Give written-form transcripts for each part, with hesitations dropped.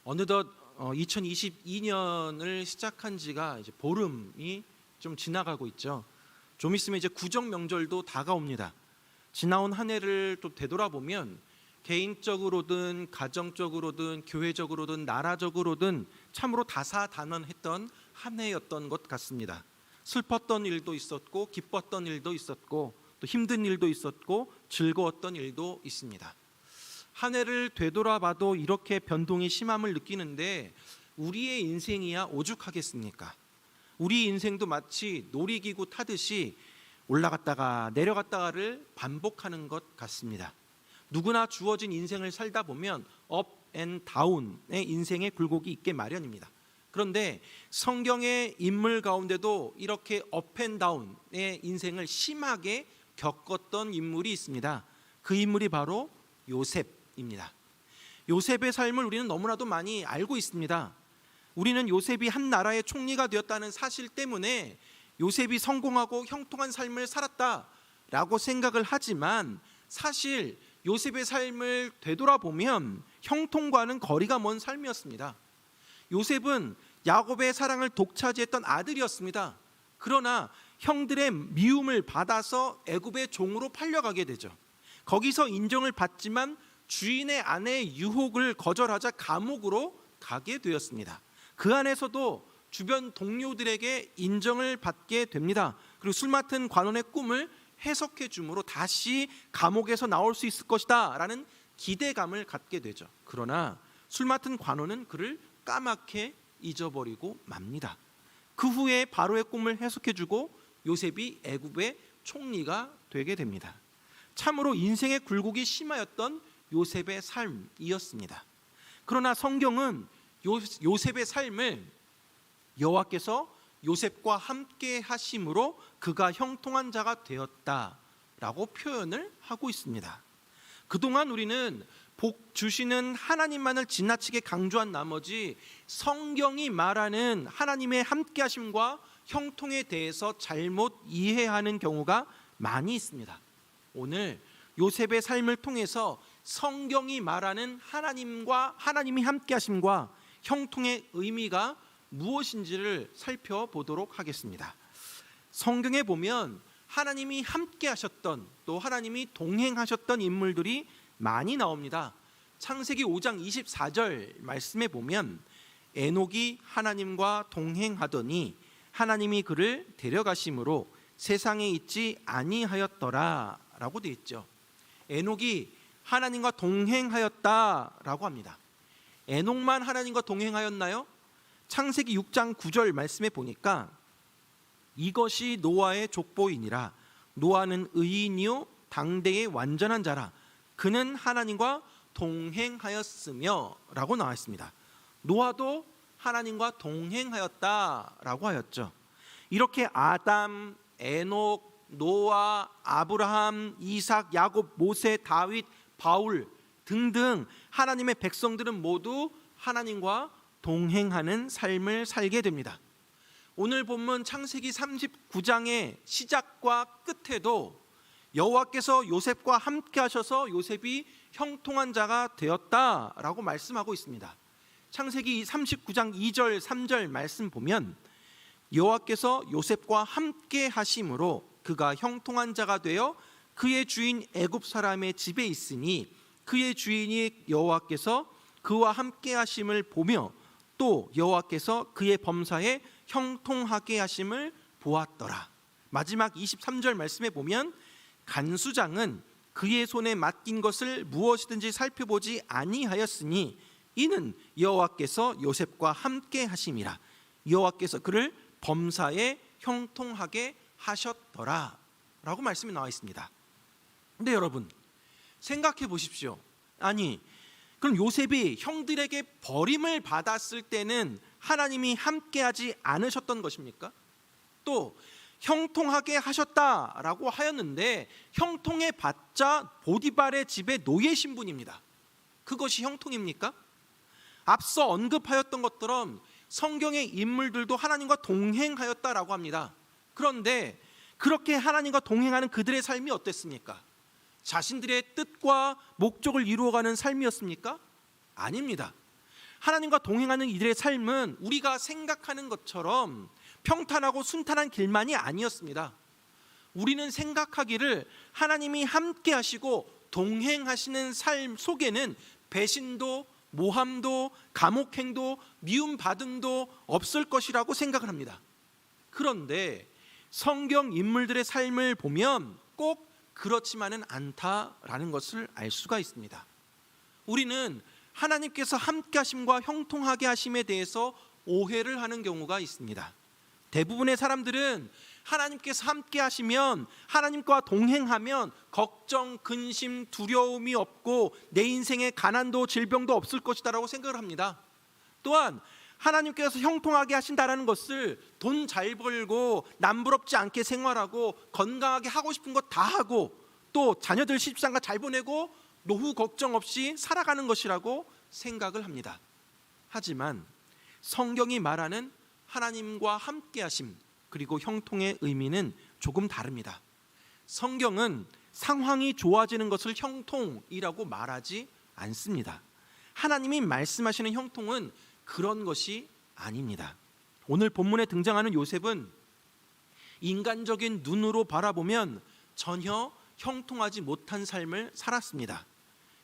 어느덧 2022년을 시작한 지가 이제 보름이 좀 지나가고 있죠. 좀 있으면 이제 구정 명절도 다가옵니다. 지나온 한 해를 또 되돌아보면 개인적으로든 가정적으로든 교회적으로든 나라적으로든 참으로 다사다난했던 한 해였던 것 같습니다. 슬펐던 일도 있었고 기뻤던 일도 있었고 또 힘든 일도 있었고 즐거웠던 일도 있습니다. 한 해를 되돌아봐도 이렇게 변동이 심함을 느끼는데 우리의 인생이야 오죽하겠습니까? 우리 인생도 마치 놀이기구 타듯이 올라갔다가 내려갔다가를 반복하는 것 같습니다. 누구나 주어진 인생을 살다 보면 업 앤 다운의 인생의 굴곡이 있게 마련입니다. 그런데 성경의 인물 가운데도 이렇게 업 앤 다운의 인생을 심하게 겪었던 인물이 있습니다. 그 인물이 바로 요셉입니다. 요셉의 삶을 우리는 너무나도 많이 알고 있습니다. 우리는 요셉이 한 나라의 총리가 되었다는 사실 때문에 요셉이 성공하고 형통한 삶을 살았다라고 생각을 하지만 사실 요셉의 삶을 되돌아보면 형통과는 거리가 먼 삶이었습니다. 요셉은 야곱의 사랑을 독차지했던 아들이었습니다. 그러나 형들의 미움을 받아서 애굽의 종으로 팔려가게 되죠. 거기서 인정을 받지만 주인의 아내의 유혹을 거절하자 감옥으로 가게 되었습니다. 그 안에서도 주변 동료들에게 인정을 받게 됩니다. 그리고 술 맡은 관원의 꿈을 해석해 줌으로 다시 감옥에서 나올 수 있을 것이다 라는 기대감을 갖게 되죠. 그러나 술 맡은 관원은 그를 까맣게 잊어버리고 맙니다. 그 후에 바로의 꿈을 해석해 주고 요셉이 애굽의 총리가 되게 됩니다. 참으로 인생의 굴곡이 심하였던 요셉의 삶이었습니다. 그러나 성경은 요셉의 삶을 여호와께서 요셉과 함께 하심으로 그가 형통한 자가 되었다라고 표현을 하고 있습니다. 그동안 우리는 복 주시는 하나님만을 지나치게 강조한 나머지 성경이 말하는 하나님의 함께 하심과 형통에 대해서 잘못 이해하는 경우가 많이 있습니다. 오늘 요셉의 삶을 통해서 성경이 말하는 하나님이 함께 하심과 형통의 의미가 무엇인지를 살펴보도록 하겠습니다. 성경에 보면 하나님이 함께 하셨던 또 하나님이 동행하셨던 인물들이 많이 나옵니다. 창세기 5장 24절 말씀에 보면 에녹이 하나님과 동행하더니 하나님이 그를 데려가심으로 세상에 있지 아니하였더라 라고 되어 있죠. 에녹이 하나님과 동행하였다라고 합니다. 에녹만 하나님과 동행하였나요? 창세기 6장 9절 말씀에 보니까 이것이 노아의 족보이니라. 노아는 의인이요 당대의 완전한 자라. 그는 하나님과 동행하였으며 라고 나와 있습니다. 노아도 하나님과 동행하였다라고 하였죠. 이렇게 아담, 에녹, 노아, 아브라함, 이삭, 야곱, 모세, 다윗, 바울 등등 하나님의 백성들은 모두 하나님과 동행하는 삶을 살게 됩니다. 오늘 본문 창세기 39장의 시작과 끝에도 여호와께서 요셉과 함께 하셔서 요셉이 형통한 자가 되었다라고 말씀하고 있습니다. 창세기 39장 2절 3절 말씀 보면 여호와께서 요셉과 함께 하심으로 그가 형통한 자가 되어 그의 주인 애굽 사람의 집에 있으니 그의 주인이 여호와께서 그와 함께 하심을 보며 또 여호와께서 그의 범사에 형통하게 하심을 보았더라. 마지막 23절 말씀에 보면 간수장은 그의 손에 맡긴 것을 무엇이든지 살펴보지 아니하였으니 이는 여호와께서 요셉과 함께 하심이라. 여호와께서 그를 범사에 형통하게 하셨더라 라고 말씀이 나와 있습니다. 근데 여러분 생각해 보십시오. 아니 그럼 요셉이 형들에게 버림을 받았을 때는 하나님이 함께하지 않으셨던 것입니까? 또 형통하게 하셨다라고 하였는데 형통해 봤자 보디발의 집에 노예 신분입니다. 그것이 형통입니까? 앞서 언급하였던 것처럼 성경의 인물들도 하나님과 동행하였다라고 합니다. 그런데 그렇게 하나님과 동행하는 그들의 삶이 어땠습니까? 자신들의 뜻과 목적을 이루어가는 삶이었습니까? 아닙니다. 하나님과 동행하는 이들의 삶은 우리가 생각하는 것처럼 평탄하고 순탄한 길만이 아니었습니다. 우리는 생각하기를 하나님이 함께 하시고 동행하시는 삶 속에는 배신도, 모함도, 감옥행도, 미움받음도 없을 것이라고 생각을 합니다. 그런데 성경 인물들의 삶을 보면 꼭 그렇지만은 않다라는 것을 알 수가 있습니다. 우리는 하나님께서 함께 하심과 형통하게 하심에 대해서 오해를 하는 경우가 있습니다. 대부분의 사람들은 하나님께서 함께 하시면, 하나님과 동행하면 걱정, 근심, 두려움이 없고 내 인생에 가난도 질병도 없을 것이다 라고 생각을 합니다. 또한 하나님께서 형통하게 하신다는 것을 돈 잘 벌고 남부럽지 않게 생활하고 건강하게 하고 싶은 것 다 하고 또 자녀들 시집장가 잘 보내고 노후 걱정 없이 살아가는 것이라고 생각을 합니다. 하지만 성경이 말하는 하나님과 함께 하심 그리고 형통의 의미는 조금 다릅니다. 성경은 상황이 좋아지는 것을 형통이라고 말하지 않습니다. 하나님이 말씀하시는 형통은 그런 것이 아닙니다. 오늘 본문에 등장하는 요셉은 인간적인 눈으로 바라보면 전혀 형통하지 못한 삶을 살았습니다.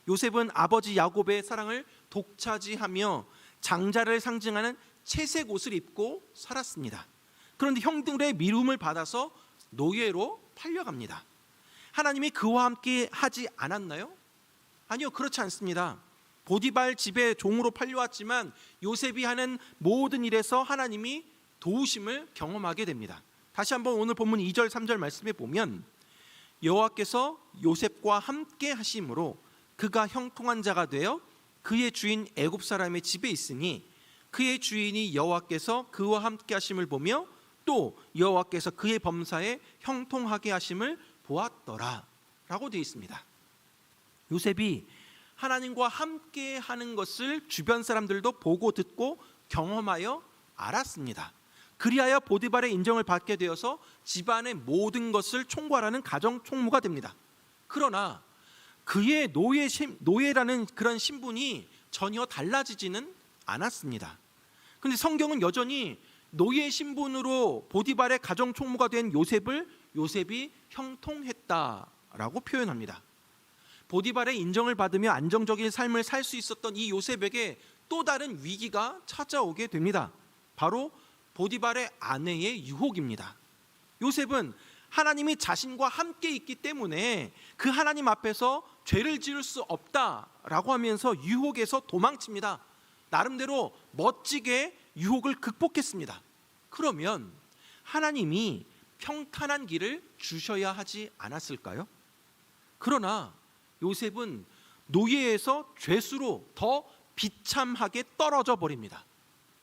요셉은 아버지 야곱의 사랑을 독차지하며 장자를 상징하는 채색 옷을 입고 살았습니다. 그런데 형들의 미움을 받아서 노예로 팔려갑니다. 하나님이 그와 함께 하지 않았나요? 아니요, 그렇지 않습니다. 보디발 집에 종으로 팔려왔지만 요셉이 하는 모든 일에서 하나님이 도우심을 경험하게 됩니다. 다시 한번 오늘 본문 2절 3절 말씀에 보면 여호와께서 요셉과 함께 하심으로 그가 형통한 자가 되어 그의 주인 애굽 사람의 집에 있으니 그의 주인이 여호와께서 그와 함께 하심을 보며 또 여호와께서 그의 범사에 형통하게 하심을 보았더라 라고 되어 있습니다. 요셉이 하나님과 함께 하는 것을 주변 사람들도 보고 듣고 경험하여 알았습니다. 그리하여 보디발의 인정을 받게 되어서 집안의 모든 것을 총괄하는 가정 총무가 됩니다. 그러나 그의 노예라는 그런 신분이 전혀 달라지지는 않았습니다. 그런데 성경은 여전히 노예 신분으로 보디발의 가정 총무가 된 요셉이 형통했다라고 표현합니다. 보디발의 인정을 받으며 안정적인 삶을 살 수 있었던 이 요셉에게 또 다른 위기가 찾아오게 됩니다. 바로 보디발의 아내의 유혹입니다. 요셉은 하나님이 자신과 함께 있기 때문에 그 하나님 앞에서 죄를 지을 수 없다라고 하면서 유혹에서 도망칩니다. 나름대로 멋지게 유혹을 극복했습니다. 그러면 하나님이 평탄한 길을 주셔야 하지 않았을까요? 그러나 요셉은 노예에서 죄수로 더 비참하게 떨어져 버립니다.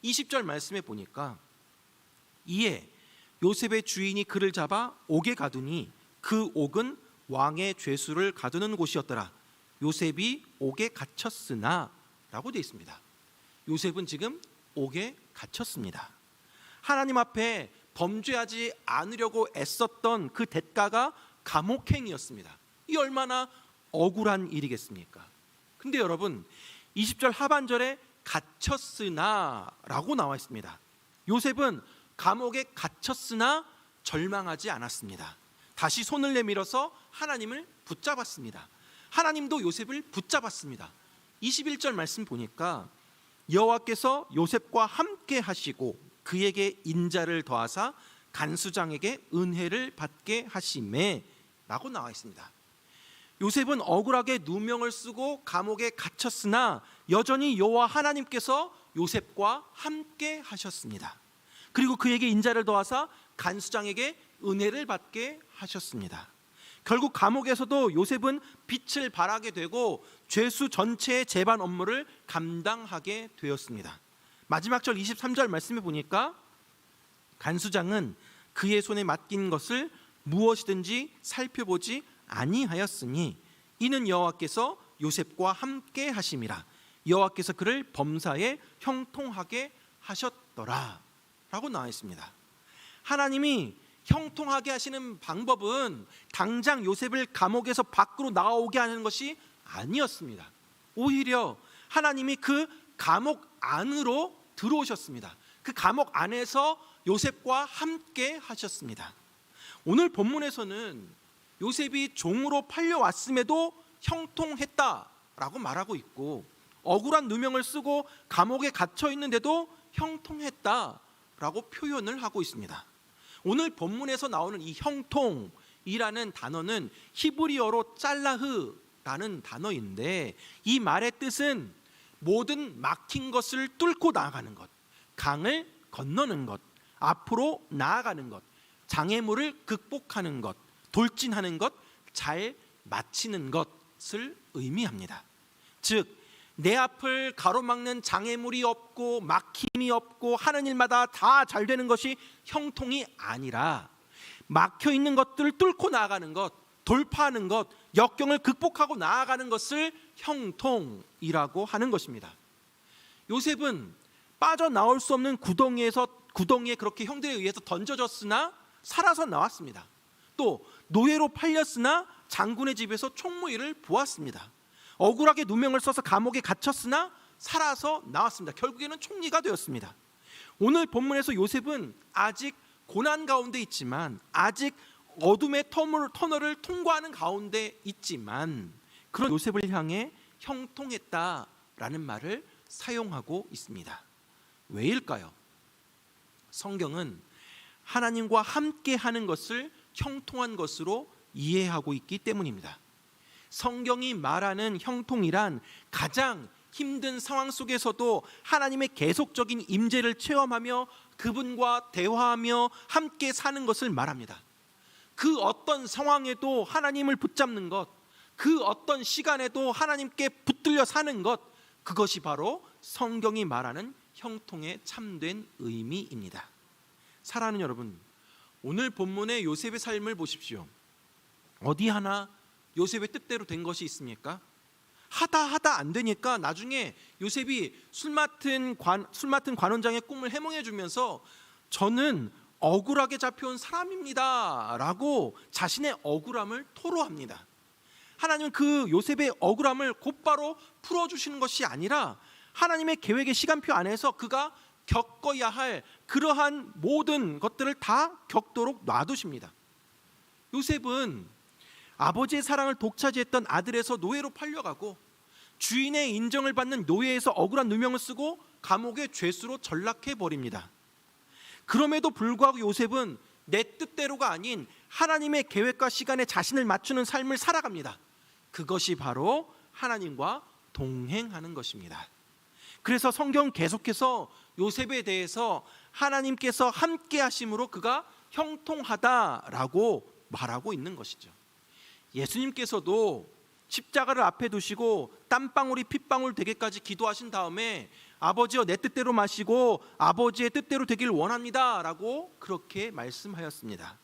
20절 말씀에 보니까 이에 요셉의 주인이 그를 잡아 옥에 가두니 그 옥은 왕의 죄수를 가두는 곳이었더라. 요셉이 옥에 갇혔으나 라고 되어 있습니다. 요셉은 지금 옥에 갇혔습니다. 하나님 앞에 범죄하지 않으려고 애썼던 그 대가가 감옥행이었습니다. 이 얼마나 억울한 일이겠습니까? 근데 여러분 20절 하반절에 갇혔으나 라고 나와 있습니다. 요셉은 감옥에 갇혔으나 절망하지 않았습니다. 다시 손을 내밀어서 하나님을 붙잡았습니다. 하나님도 요셉을 붙잡았습니다. 21절 말씀 보니까 여호와께서 요셉과 함께 하시고 그에게 인자를 더하사 간수장에게 은혜를 받게 하시매 라고 나와 있습니다. 요셉은 억울하게 누명을 쓰고 감옥에 갇혔으나 여전히 여호와 하나님께서 요셉과 함께 하셨습니다. 그리고 그에게 인자를 더하사 간수장에게 은혜를 받게 하셨습니다. 결국 감옥에서도 요셉은 빛을 발하게 되고 죄수 전체의 재반 업무를 감당하게 되었습니다. 마지막 절 23절 말씀해 보니까 간수장은 그의 손에 맡긴 것을 무엇이든지 살펴보지 아니하였으니 이는 여호와께서 요셉과 함께 하심이라. 여호와께서 그를 범사에 형통하게 하셨더라 라고 나와 있습니다. 하나님이 형통하게 하시는 방법은 당장 요셉을 감옥에서 밖으로 나오게 하는 것이 아니었습니다. 오히려 하나님이 그 감옥 안으로 들어오셨습니다. 그 감옥 안에서 요셉과 함께 하셨습니다. 오늘 본문에서는 요셉이 종으로 팔려왔음에도 형통했다라고 말하고 있고, 억울한 누명을 쓰고 감옥에 갇혀 있는데도 형통했다라고 표현을 하고 있습니다. 오늘 본문에서 나오는 이 형통이라는 단어는 히브리어로 짤라흐라는 단어인데, 이 말의 뜻은 모든 막힌 것을 뚫고 나아가는 것, 강을 건너는 것, 앞으로 나아가는 것, 장애물을 극복하는 것, 돌진하는 것, 잘 마치는 것을 의미합니다. 즉, 내 앞을 가로막는 장애물이 없고 막힘이 없고 하는 일마다 다 잘 되는 것이 형통이 아니라, 막혀 있는 것들을 뚫고 나아가는 것, 돌파하는 것, 역경을 극복하고 나아가는 것을 형통이라고 하는 것입니다. 요셉은 빠져나올 수 없는 구덩이에 그렇게 형들에 의해서 던져졌으나 살아서 나왔습니다. 또 노예로 팔렸으나 장군의 집에서 총무일을 보았습니다. 억울하게 누명을 써서 감옥에 gat혔으나 살아서 나왔습니다. 결국에는 총리가 되었습니다. 오늘 본문에서 요셉은 아직 고난 가운데 있지만, 아직 어둠의 터널을 통과하는 가운데 있지만, 그런 요셉을 향해 형통했다라는 말을 사용하고 있습니다. 왜일까요? 성경은 하나님과 함께 하는 것을 형통한 것으로 이해하고 있기 때문입니다. 성경이 말하는 형통이란 가장 힘든 상황 속에서도 하나님의 계속적인 임재를 체험하며 그분과 대화하며 함께 사는 것을 말합니다. 그 어떤 상황에도 하나님을 붙잡는 것, 그 어떤 시간에도 하나님께 붙들려 사는 것, 그것이 바로 성경이 말하는 형통의 참된 의미입니다. 사랑하는 여러분, 오늘 본문의 요셉의 삶을 보십시오. 어디 하나 요셉의 뜻대로 된 것이 있습니까? 하다 안 되니까 나중에 요셉이 술 맡은 관원장의 꿈을 해몽해 주면서 저는 억울하게 잡혀온 사람입니다 라고 자신의 억울함을 토로합니다. 하나님은 그 요셉의 억울함을 곧바로 풀어주시는 것이 아니라 하나님의 계획의 시간표 안에서 그가 겪어야 할 그러한 모든 것들을 다 겪도록 놔두십니다. 요셉은 아버지의 사랑을 독차지했던 아들에서 노예로 팔려가고, 주인의 인정을 받는 노예에서 억울한 누명을 쓰고 감옥의 죄수로 전락해 버립니다. 그럼에도 불구하고 요셉은 내 뜻대로가 아닌 하나님의 계획과 시간에 자신을 맞추는 삶을 살아갑니다. 그것이 바로 하나님과 동행하는 것입니다. 그래서 성경 계속해서 요셉에 대해서 하나님께서 함께 하심으로 그가 형통하다라고 말하고 있는 것이죠. 예수님께서도 십자가를 앞에 두시고 땀방울이 핏방울 되기까지 기도하신 다음에 아버지여 내 뜻대로 마시고 아버지의 뜻대로 되길 원합니다 라고 그렇게 말씀하였습니다.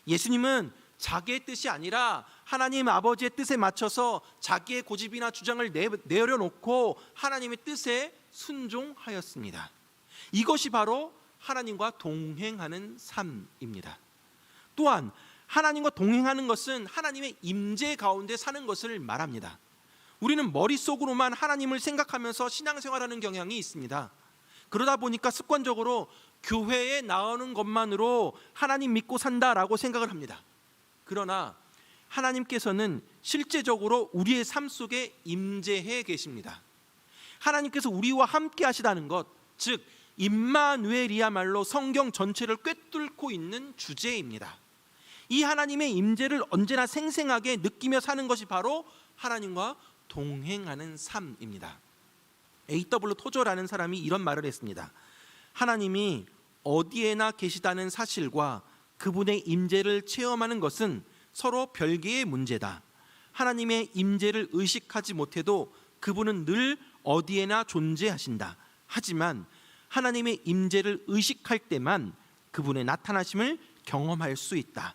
예수님은 자기의 뜻이 아니라 하나님 아버지의 뜻에 맞춰서 자기의 고집이나 주장을 내려놓고 하나님의 뜻에 순종하였습니다. 이것이 바로 하나님과 동행하는 삶입니다. 또한 하나님과 동행하는 것은 하나님의 임재 가운데 사는 것을 말합니다. 우리는 머릿속으로만 하나님을 생각하면서 신앙생활하는 경향이 있습니다. 그러다 보니까 습관적으로 교회에 나오는 것만으로 하나님 믿고 산다라고 생각을 합니다. 그러나 하나님께서는 실제적으로 우리의 삶 속에 임재해 계십니다. 하나님께서 우리와 함께 하시다는 것, 즉 임마누엘이야말로 성경 전체를 꿰뚫고 있는 주제입니다. 이 하나님의 임재를 언제나 생생하게 느끼며 사는 것이 바로 하나님과 동행하는 삶입니다. A.W. 토저라는 사람이 이런 말을 했습니다. 하나님이 어디에나 계시다는 사실과 그분의 임재를 체험하는 것은 서로 별개의 문제다. 하나님의 임재를 의식하지 못해도 그분은 늘 어디에나 존재하신다. 하지만 하나님의 임재를 의식할 때만 그분의 나타나심을 경험할 수 있다.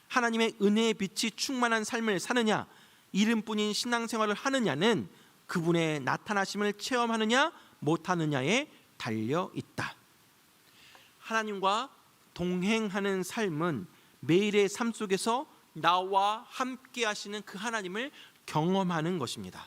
하나님의 은혜의 빛이 충만한 삶을 사느냐, 이름뿐인 신앙생활을 하느냐는 그분의 나타나심을 체험하느냐 못하느냐에 달려 있다. 하나님과 동행하는 삶은 매일의 삶 속에서 나와 함께 하시는 그 하나님을 경험하는 것입니다.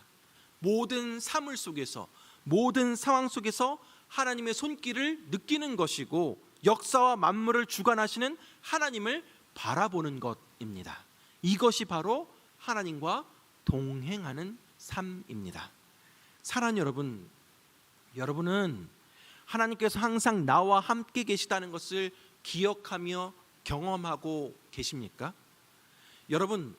모든 사물 속에서, 모든 상황 속에서 하나님의 손길을 느끼는 것이고 역사와 만물을 주관하시는 하나님을 바라보는 것입니다. 이것이 바로 하나님과 동행하는 삶입니다. 사랑하는 여러분, 여러분은 하나님께서 항상 나와 함께 계시다는 것을 기억하며 경험하고 계십니까? 여러분,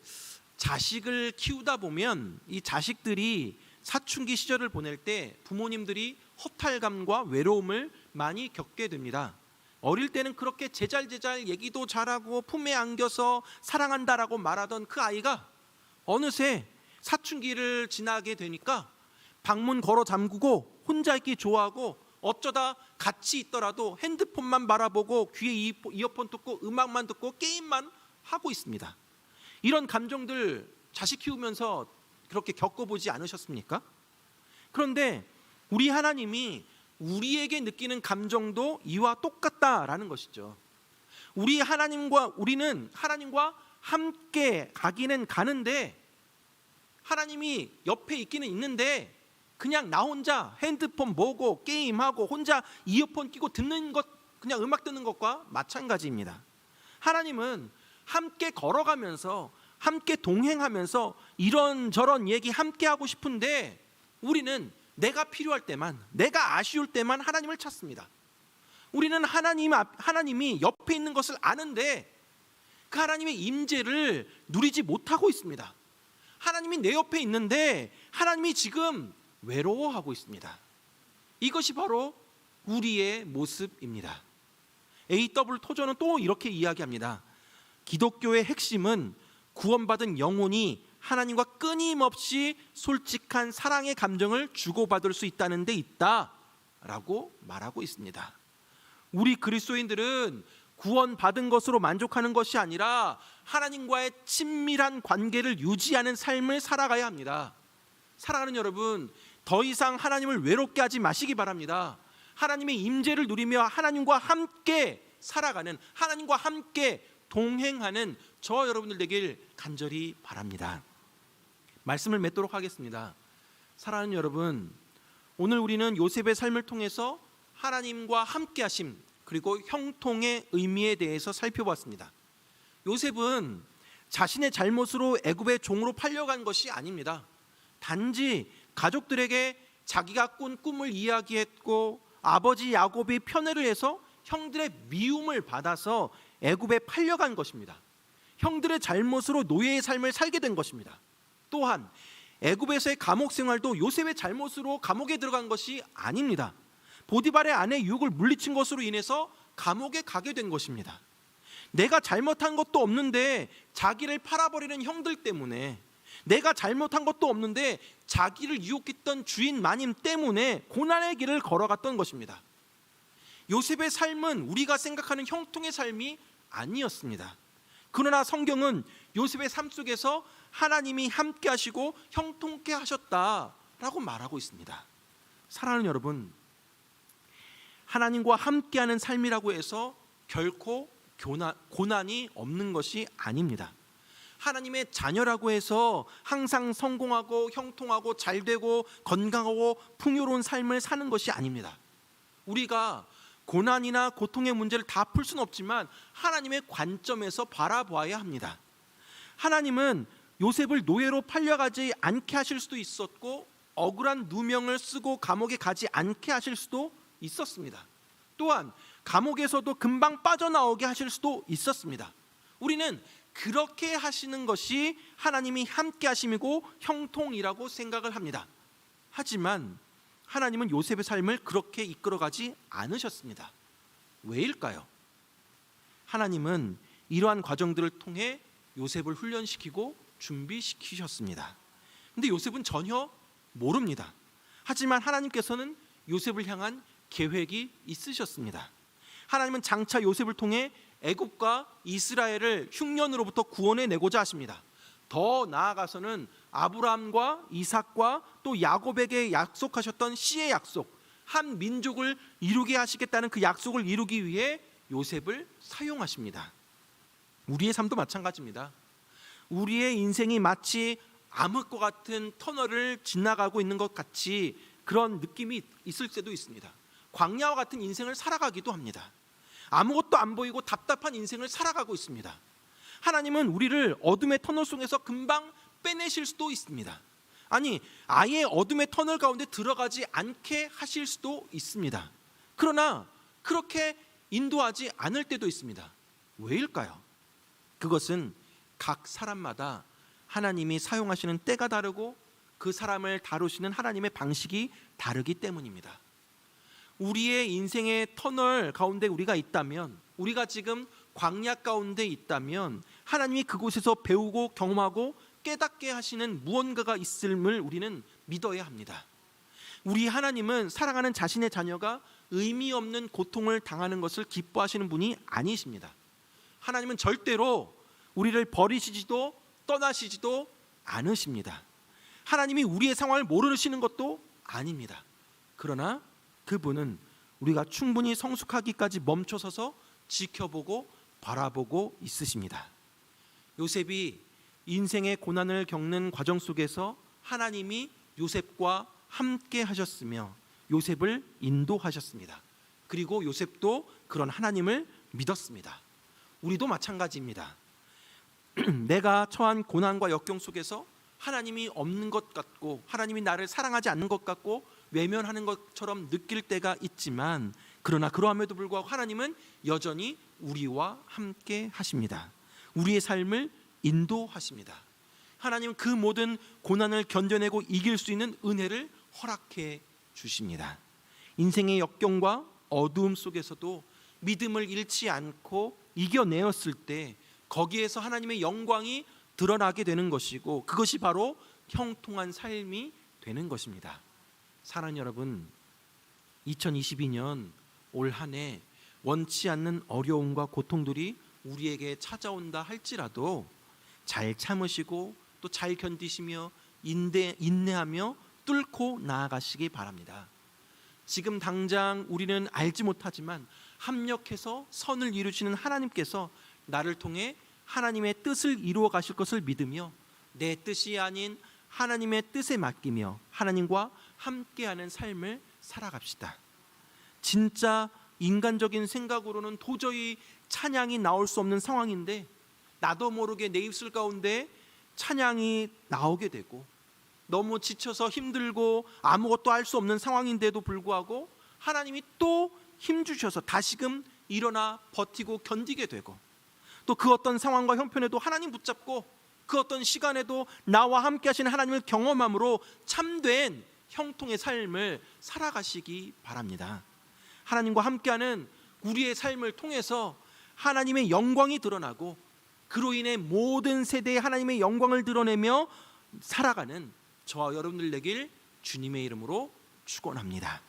자식을 키우다 보면 이 자식들이 사춘기 시절을 보낼 때 부모님들이 허탈감과 외로움을 많이 겪게 됩니다. 어릴 때는 그렇게 제잘제잘 얘기도 잘하고 품에 안겨서 사랑한다라고 말하던 그 아이가 어느새 사춘기를 지나게 되니까 방문 걸어 잠그고 혼자 있기 좋아하고 어쩌다 같이 있더라도 핸드폰만 바라보고 귀에 이어폰 듣고 음악만 듣고 게임만 하고 있습니다. 이런 감정들 자식 키우면서 그렇게 겪어보지 않으셨습니까? 그런데 우리 하나님이 우리에게 느끼는 감정도 이와 똑같다라는 것이죠. 우리는 하나님과 함께 가기는 가는데 하나님이 옆에 있기는 있는데 그냥 나 혼자 핸드폰 보고 게임하고 혼자 이어폰 끼고 듣는 것, 그냥 음악 듣는 것과 마찬가지입니다. 하나님은 함께 걸어가면서 함께 동행하면서 이런저런 얘기 함께 하고 싶은데 우리는 내가 필요할 때만, 내가 아쉬울 때만 하나님을 찾습니다. 우리는 하나님이 옆에 있는 것을 아는데 그 하나님의 임재를 누리지 못하고 있습니다. 하나님이 내 옆에 있는데 하나님이 지금 외로워하고 있습니다. 이것이 바로 우리의 모습입니다. A.W. 토저는 또 이렇게 이야기합니다. 기독교의 핵심은 구원받은 영혼이 하나님과 끊임없이 솔직한 사랑의 감정을 주고받을 수 있다는 데 있다라고 말하고 있습니다. 우리 그리스도인들은 구원받은 것으로 만족하는 것이 아니라 하나님과의 친밀한 관계를 유지하는 삶을 살아가야 합니다. 사랑하는 여러분, 더 이상 하나님을 외롭게 하지 마시기 바랍니다. 하나님의 임재를 누리며 하나님과 함께 살아가는, 하나님과 함께 동행하는 저 여러분들 되길 간절히 바랍니다. 말씀을 맺도록 하겠습니다. 사랑하는 여러분, 오늘 우리는 요셉의 삶을 통해서 하나님과 함께 하심 그리고 형통의 의미에 대해서 살펴봤습니다. 요셉은 자신의 잘못으로 애굽의 종으로 팔려간 것이 아닙니다. 단지 가족들에게 자기가 꾼 꿈을 이야기했고 아버지 야곱이 편애를 해서 형들의 미움을 받아서 애굽에 팔려간 것입니다. 형들의 잘못으로 노예의 삶을 살게 된 것입니다. 또한 애굽에서의 감옥 생활도 요셉의 잘못으로 감옥에 들어간 것이 아닙니다. 보디발의 아내 유혹을 물리친 것으로 인해서 감옥에 가게 된 것입니다. 내가 잘못한 것도 없는데 자기를 팔아버리는 형들 때문에, 내가 잘못한 것도 없는데 자기를 유혹했던 주인 마님 때문에 고난의 길을 걸어갔던 것입니다. 요셉의 삶은 우리가 생각하는 형통의 삶이 아니었습니다. 그러나 성경은 요셉의 삶 속에서 하나님이 함께 하시고 형통케 하셨다라고 말하고 있습니다. 사랑하는 여러분, 하나님과 함께하는 삶이라고 해서 결코 고난이 없는 것이 아닙니다. 하나님의 자녀라고 해서 항상 성공하고 형통하고 잘되고 건강하고 풍요로운 삶을 사는 것이 아닙니다. 우리가 고난이나 고통의 문제를 다 풀 수는 없지만 하나님의 관점에서 바라보아야 합니다. 하나님은 요셉을 노예로 팔려가지 않게 하실 수도 있었고 억울한 누명을 쓰고 감옥에 가지 않게 하실 수도 있었습니다. 또한 감옥에서도 금방 빠져나오게 하실 수도 있었습니다. 우리는 그렇게 하시는 것이 하나님이 함께 하심이고 형통이라고 생각을 합니다. 하지만 하나님은 요셉의 삶을 그렇게 이끌어가지 않으셨습니다. 왜일까요? 하나님은 이러한 과정들을 통해 요셉을 훈련시키고 준비시키셨습니다. 근데 요셉은 전혀 모릅니다. 하지만 하나님께서는 요셉을 향한 계획이 있으셨습니다. 하나님은 장차 요셉을 통해 애굽과 이스라엘을 흉년으로부터 구원해내고자 하십니다. 더 나아가서는 아브라함과 이삭과 또 야곱에게 약속하셨던 씨의 약속, 한 민족을 이루게 하시겠다는 그 약속을 이루기 위해 요셉을 사용하십니다. 우리의 삶도 마찬가지입니다. 우리의 인생이 마치 암흑과 같은 터널을 지나가고 있는 것 같이 그런 느낌이 있을 때도 있습니다. 광야와 같은 인생을 살아가기도 합니다. 아무것도 안 보이고 답답한 인생을 살아가고 있습니다. 하나님은 우리를 어둠의 터널 속에서 금방 빼내실 수도 있습니다. 아니, 아예 어둠의 터널 가운데 들어가지 않게 하실 수도 있습니다. 그러나 그렇게 인도하지 않을 때도 있습니다. 왜일까요? 그것은 각 사람마다 하나님이 사용하시는 때가 다르고 그 사람을 다루시는 하나님의 방식이 다르기 때문입니다. 우리의 인생의 터널 가운데 우리가 있다면, 우리가 지금 광야 가운데 있다면 하나님이 그곳에서 배우고 경험하고 깨닫게 하시는 무언가가 있음을 우리는 믿어야 합니다. 우리 하나님은 사랑하는 자신의 자녀가 의미 없는 고통을 당하는 것을 기뻐하시는 분이 아니십니다. 하나님은 절대로 우리를 버리시지도 떠나시지도 않으십니다. 하나님이 우리의 상황을 모르시는 것도 아닙니다. 그러나 그분은 우리가 충분히 성숙하기까지 멈춰서서 지켜보고 바라보고 있으십니다. 요셉이 인생의 고난을 겪는 과정 속에서 하나님이 요셉과 함께 하셨으며 요셉을 인도하셨습니다. 그리고 요셉도 그런 하나님을 믿었습니다. 우리도 마찬가지입니다. 내가 처한 고난과 역경 속에서 하나님이 없는 것 같고 하나님이 나를 사랑하지 않는 것 같고 외면하는 것처럼 느낄 때가 있지만, 그러나 그러함에도 불구하고 하나님은 여전히 우리와 함께 하십니다. 우리의 삶을 인도하십니다. 하나님은 그 모든 고난을 견뎌내고 이길 수 있는 은혜를 허락해 주십니다. 인생의 역경과 어두움 속에서도 믿음을 잃지 않고 이겨내었을 때 거기에서 하나님의 영광이 드러나게 되는 것이고, 그것이 바로 형통한 삶이 되는 것입니다. 사랑하는 여러분, 2022년 올 한 해 원치 않는 어려움과 고통들이 우리에게 찾아온다 할지라도 잘 참으시고 또 잘 견디시며 인내하며 뚫고 나아가시기 바랍니다. 지금 당장 우리는 알지 못하지만 합력해서 선을 이루시는 하나님께서 나를 통해 하나님의 뜻을 이루어 가실 것을 믿으며 내 뜻이 아닌 하나님의 뜻에 맡기며 하나님과 함께하는 삶을 살아갑시다. 진짜 인간적인 생각으로는 도저히 찬양이 나올 수 없는 상황인데 나도 모르게 내 입술 가운데 찬양이 나오게 되고, 너무 지쳐서 힘들고 아무것도 할 수 없는 상황인데도 불구하고 하나님이 또 힘주셔서 다시금 일어나 버티고 견디게 되고, 또 그 어떤 상황과 형편에도 하나님 붙잡고 그 어떤 시간에도 나와 함께 하시는 하나님을 경험함으로 참된 형통의 삶을 살아가시기 바랍니다. 하나님과 함께하는 우리의 삶을 통해서 하나님의 영광이 드러나고 그로 인해 모든 세대에 하나님의 영광을 드러내며 살아가는 저와 여러분들 되길 주님의 이름으로 축원합니다.